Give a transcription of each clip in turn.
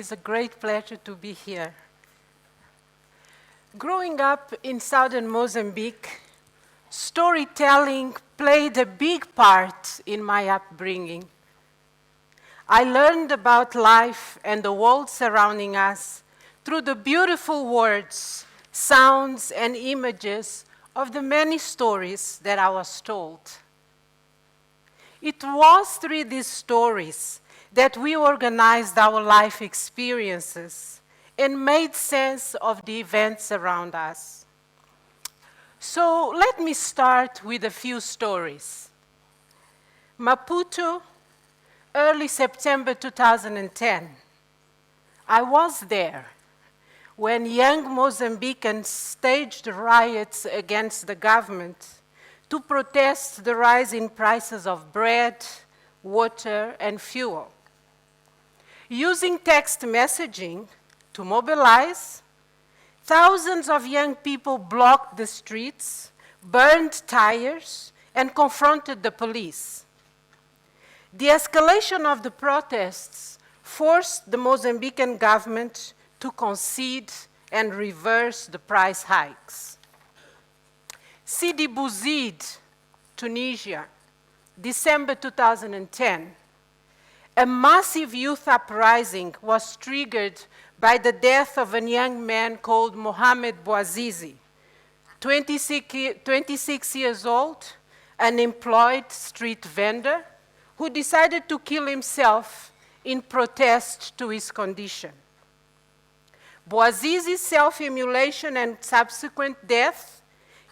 is a great pleasure to be here. Growing up in southern Mozambique, storytelling played a big part in my upbringing. I learned about life and the world surrounding us through the beautiful words, sounds, and images of the many stories that I was told. It was through these stories that we organized our life experiences and made sense of the events around us. So let me start with a few stories. Maputo, early September 2010. I was there when young Mozambicans staged riots against the government to protest the rise in prices of bread, water, and fuel. Using text messaging to mobilize, thousands of young people blocked the streets, burned tires, and confronted the police. The escalation of the protests forced the Mozambican government to concede and reverse the price hikes. Sidi Bouzid, Tunisia, December 2010. A massive youth uprising was triggered by the death of a young man called Mohamed Bouazizi, 26 years old, an employed street vendor who decided to kill himself in protest to his condition. Bouazizi's self-immolation and subsequent death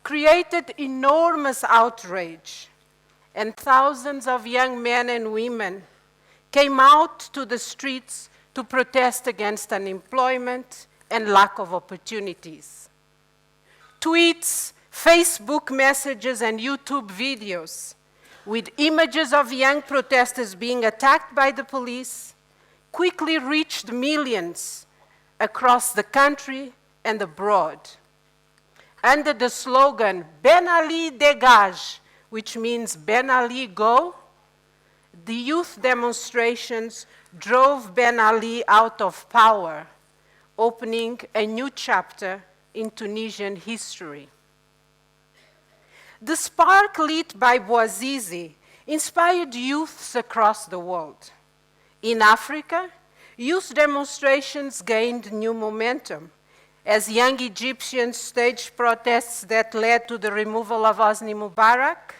created enormous outrage, and thousands of young men and women came out to the streets to protest against unemployment and lack of opportunities. Tweets, Facebook messages, and YouTube videos with images of young protesters being attacked by the police quickly reached millions across the country and abroad. Under the slogan, Ben Ali dégage, which means Ben Ali go, the youth demonstrations drove Ben Ali out of power, opening a new chapter in Tunisian history. The spark lit by Bouazizi inspired youths across the world. In Africa, youth demonstrations gained new momentum as young Egyptians staged protests that led to the removal of Hosni Mubarak,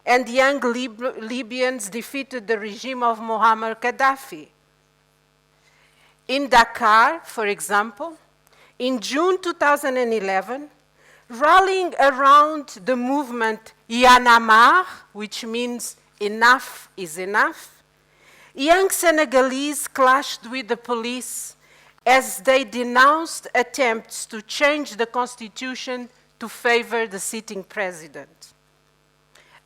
and young Libyans defeated the regime of Muammar Gaddafi. In Dakar, for example, in June 2011, rallying around the movement Yanamar, which means enough is enough, young Senegalese clashed with the police as they denounced attempts to change the constitution to favor the sitting president.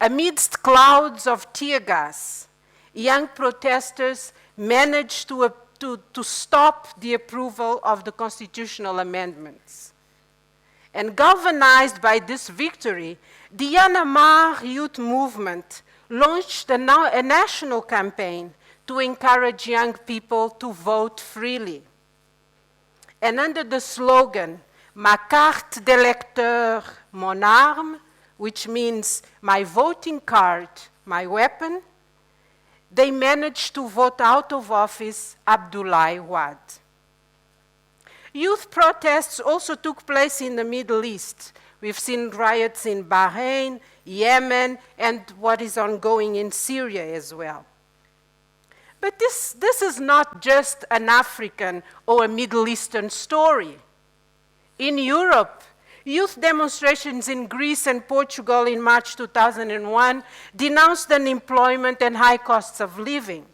Amidst clouds of tear gas, young protesters managed to stop the approval of the constitutional amendments. And galvanized by this victory, the Yanamar youth movement launched a national campaign to encourage young people to vote freely. And under the slogan, Ma carte d'électeur, mon arme, which means my voting card, my weapon, they managed to vote out of office Abdoulaye Wade. Youth protests also took place in the Middle East. We've seen riots in Bahrain, Yemen, and what is ongoing in Syria as well. But this is not just an African or a Middle Eastern story. In Europe, youth demonstrations in Greece and Portugal in March 2001 denounced unemployment and high costs of living.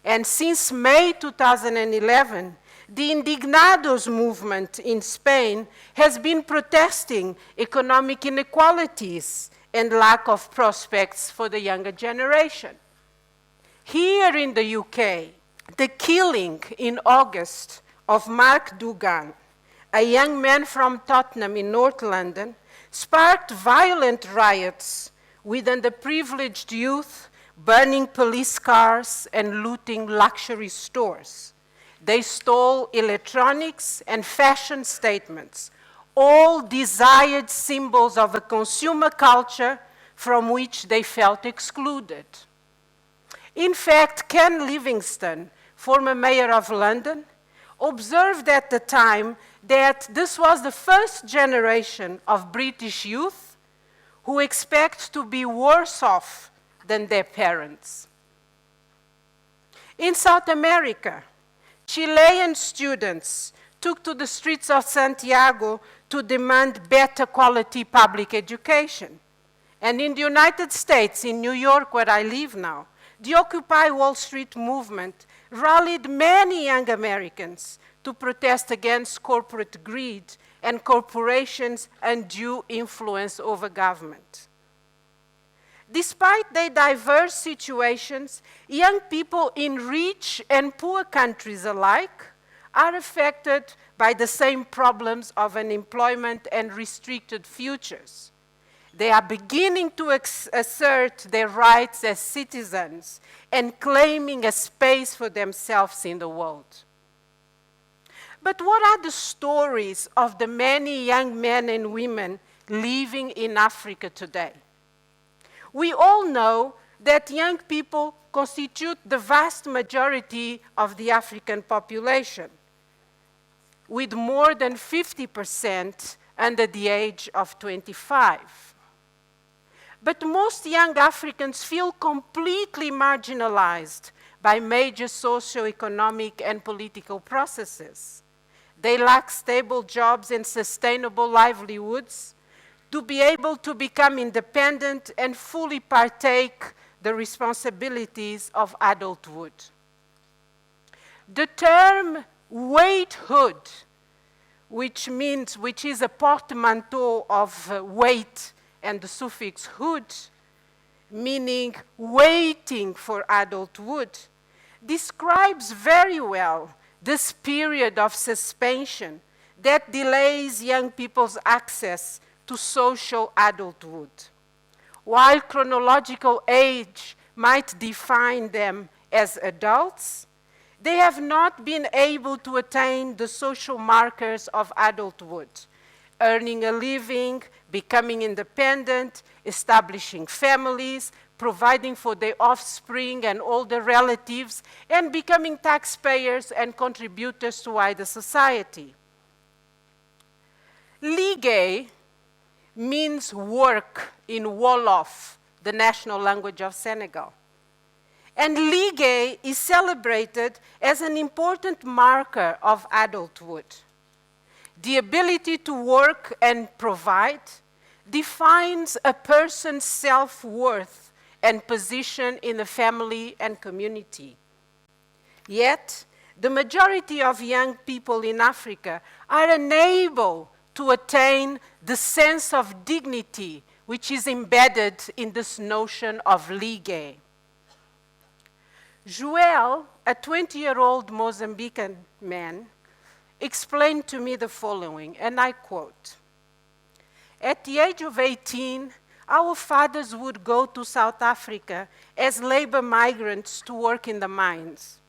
And since May 2011, the Indignados movement in Spain has been protesting economic inequalities and lack of prospects for the younger generation. Here in the UK, the killing in August of Mark Dugan, a young man from Tottenham in North London, sparked violent riots with underprivileged youth burning police cars and looting luxury stores, They stole electronics and fashion statements, all desired symbols of a consumer culture from which they felt excluded. In fact, Ken Livingstone, former mayor of London, observed at the time that this was the first generation of British youth who expect to be worse off than their parents. In South America, Chilean students took to the streets of Santiago to demand better quality public education. And in the United States, in New York, where I live now, the Occupy Wall Street movement rallied many young Americans to protest against corporate greed and corporations' undue influence over government. Despite their diverse situations, young people in rich and poor countries alike are affected by the same problems of unemployment and restricted futures. They are beginning to assert their rights as citizens and claiming a space for themselves in the world. But what are the stories of the many young men and women living in Africa today? We all know that young people constitute the vast majority of the African population, with more than 50% under the age of 25. But most young Africans feel completely marginalized by major socio-economic and political processes. They lack stable jobs and sustainable livelihoods to be able to become independent and fully partake the responsibilities of adulthood. The term waithood, which is a portmanteau of weight and the suffix hood, meaning waiting for adulthood, describes very well this period of suspension that delays young people's access to social adulthood. While chronological age might define them as adults, they have not been able to attain the social markers of adulthood, earning a living, becoming independent, establishing families, providing for their offspring and older relatives, and becoming taxpayers and contributors to wider society. Ligue means work in Wolof, the national language of Senegal. And Ligue is celebrated as an important marker of adulthood. The ability to work and provide defines a person's self-worth and position in the family and community. Yet, the majority of young people in Africa are unable to attain the sense of dignity which is embedded in this notion of ligue. Joel, a 20-year-old Mozambican man, explained to me the following, and I quote, "At the age of 18, our fathers would go to South Africa as labor migrants to work in the mines.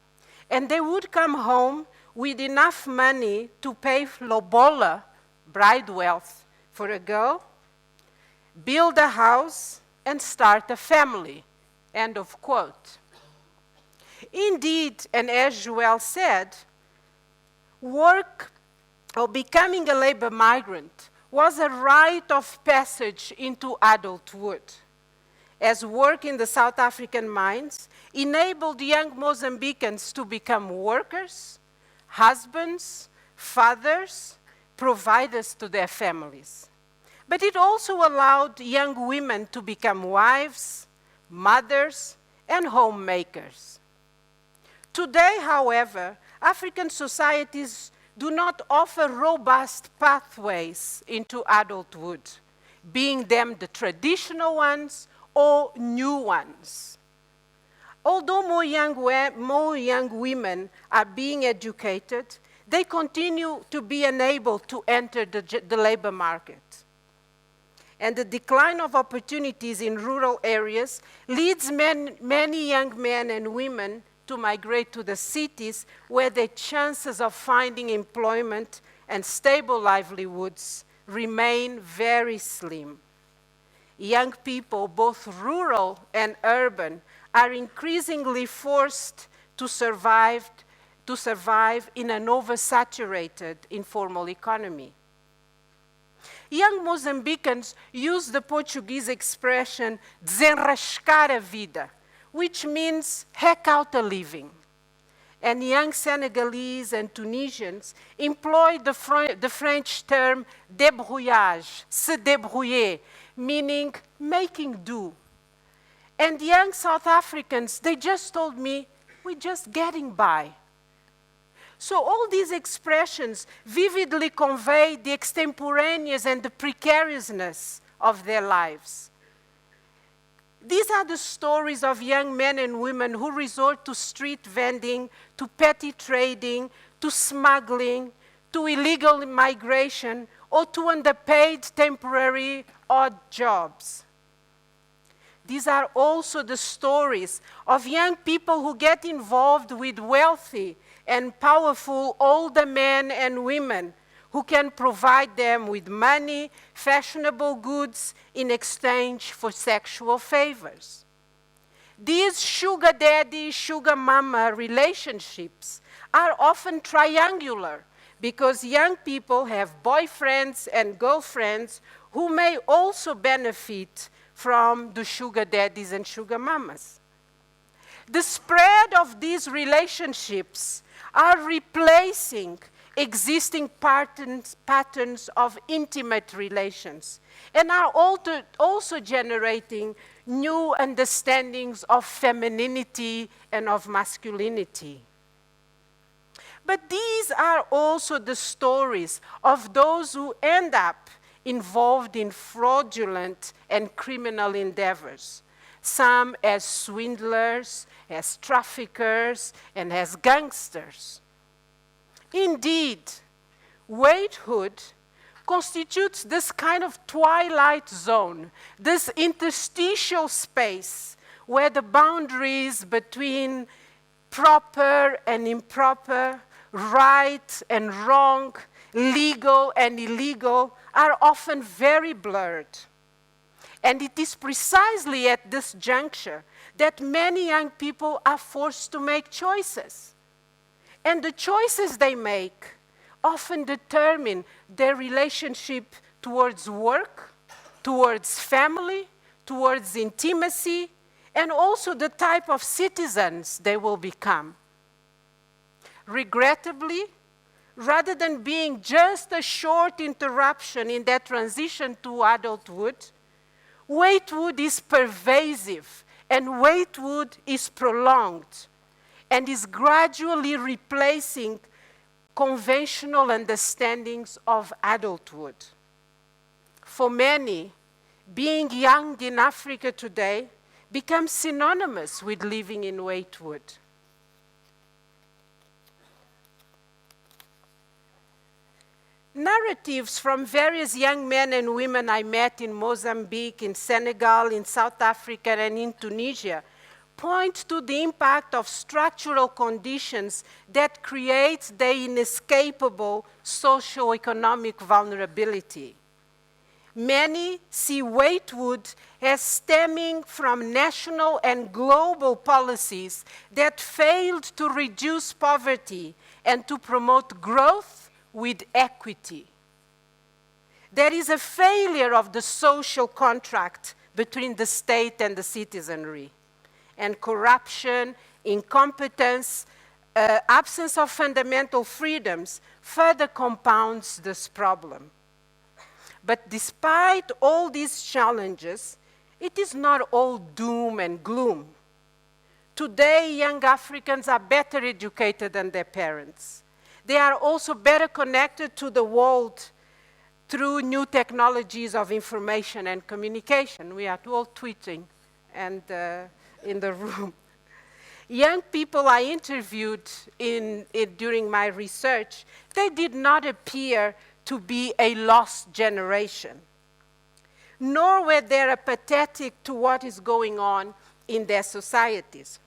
And they would come home with enough money to pay lobola, bride wealth, for a girl, build a house, and start a family." End of quote. Indeed, and as Joel said, work or becoming a labor migrant was a rite of passage into adulthood, as work in the South African mines enabled young Mozambicans to become workers, husbands, fathers, providers to their families. But it also allowed young women to become wives, mothers, and homemakers. Today, however, African societies do not offer robust pathways into adulthood, being them the traditional ones or new ones. Although more young women are being educated, they continue to be unable to enter the labor market. And the decline of opportunities in rural areas leads many young men and women to migrate to the cities where the chances of finding employment and stable livelihoods remain very slim. Young people, both rural and urban, are increasingly forced to survive in an oversaturated informal economy. Young Mozambicans use the Portuguese expression desenrascar a vida, which means hack out a living. And young Senegalese and Tunisians employ the French term débrouillage, se débrouiller, meaning making do. And young South Africans, they just told me, we're just getting by. So all these expressions vividly convey the extemporaneous and the precariousness of their lives. These are the stories of young men and women who resort to street vending, to petty trading, to smuggling, to illegal migration, or to underpaid temporary odd jobs. These are also the stories of young people who get involved with wealthy and powerful older men and women who can provide them with money, fashionable goods in exchange for sexual favors. These sugar daddy, sugar mama relationships are often triangular because young people have boyfriends and girlfriends who may also benefit from the sugar daddies and sugar mamas. The spread of these relationships are replacing existing patterns of intimate relations and are also generating new understandings of femininity and of masculinity. But these are also the stories of those who end up involved in fraudulent and criminal endeavors, some as swindlers, as traffickers, and as gangsters. Indeed, waithood constitutes this kind of twilight zone, this interstitial space where the boundaries between proper and improper, right and wrong, legal and illegal are often very blurred. And it is precisely at this juncture that many young people are forced to make choices. And the choices they make often determine their relationship towards work, towards family, towards intimacy, and also the type of citizens they will become. Regrettably, rather than being just a short interruption in that transition to adulthood, waithood is pervasive and waithood is prolonged and is gradually replacing conventional understandings of adulthood. For many, being young in Africa today becomes synonymous with living in waithood. Narratives from various young men and women I met in Mozambique, in Senegal, in South Africa, and in Tunisia point to the impact of structural conditions that create the inescapable socio-economic vulnerability. Many see waithood as stemming from national and global policies that failed to reduce poverty and to promote growth with equity. There is a failure of the social contract between the state and the citizenry. And corruption, incompetence, absence of fundamental freedoms further compounds this problem. But despite all these challenges, it is not all doom and gloom. Today, young Africans are better educated than their parents. They are also better connected to the world through new technologies of information and communication. We are all tweeting and in the room. Young people I interviewed during my research, they did not appear to be a lost generation, nor were they apathetic to what is going on in their societies.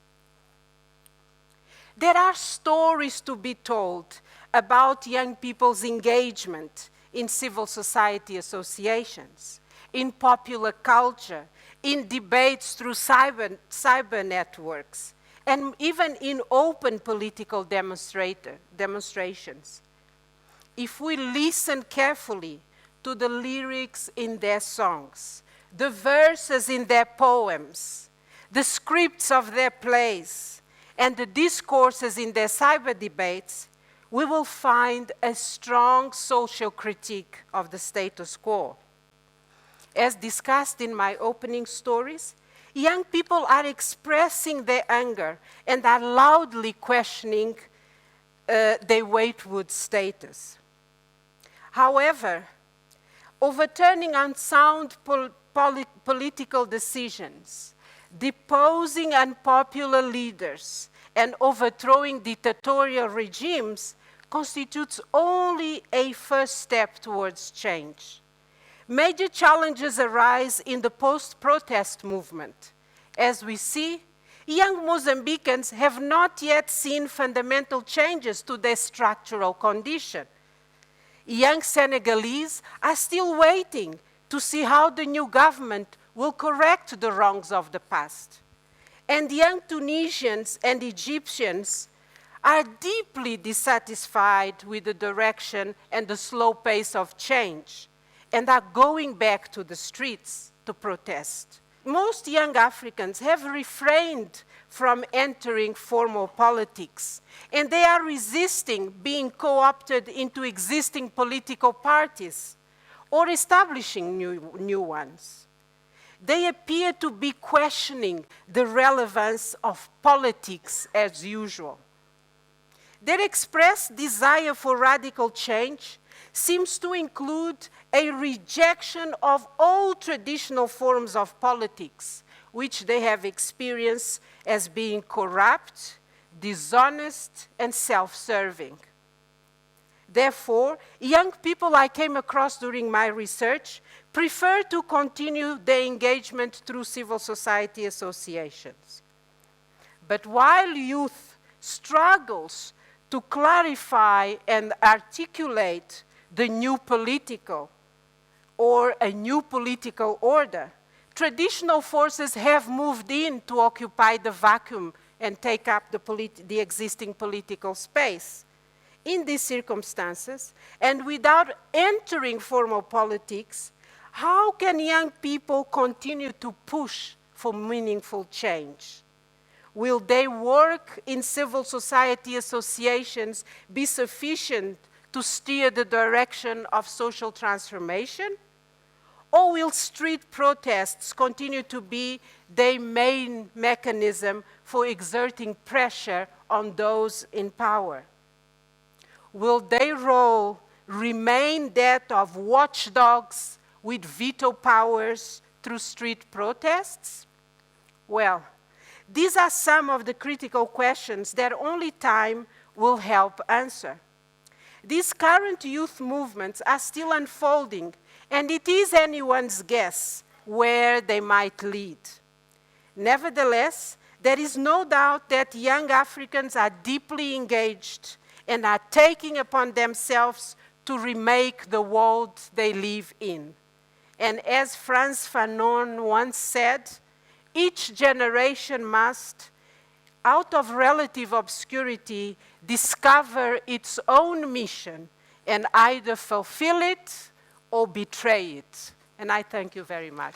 There are stories to be told about young people's engagement in civil society associations, in popular culture, in debates through cyber networks, and even in open political demonstrations. If we listen carefully to the lyrics in their songs, the verses in their poems, the scripts of their plays, and the discourses in their cyber debates, we will find a strong social critique of the status quo. As discussed in my opening stories, young people are expressing their anger and are loudly questioning their waithood status. However, overturning unsound political decisions, deposing unpopular leaders, and overthrowing dictatorial regimes constitutes only a first step towards change. Major challenges arise in the post-protest movement. As we see, young Mozambicans have not yet seen fundamental changes to their structural condition. Young Senegalese are still waiting to see how the new government will correct the wrongs of the past. And young Tunisians and Egyptians are deeply dissatisfied with the direction and the slow pace of change, and are going back to the streets to protest. Most young Africans have refrained from entering formal politics, and they are resisting being co-opted into existing political parties or establishing new ones. They appear to be questioning the relevance of politics as usual. Their expressed desire for radical change seems to include a rejection of all traditional forms of politics, which they have experienced as being corrupt, dishonest, and self-serving. Therefore, young people I came across during my research prefer to continue their engagement through civil society associations. But while youth struggles to clarify and articulate the new political or a new political order, traditional forces have moved in to occupy the vacuum and take up the existing political space. In these circumstances, and without entering formal politics, how can young people continue to push for meaningful change? Will their work in civil society associations be sufficient to steer the direction of social transformation? Or will street protests continue to be their main mechanism for exerting pressure on those in power? Will their role remain that of watchdogs with veto powers through street protests? Well, these are some of the critical questions that only time will help answer. These current youth movements are still unfolding, and it is anyone's guess where they might lead. Nevertheless, there is no doubt that young Africans are deeply engaged and are taking upon themselves to remake the world they live in. And as Frantz Fanon once said, each generation must, out of relative obscurity, discover its own mission and either fulfill it or betray it. And I thank you very much.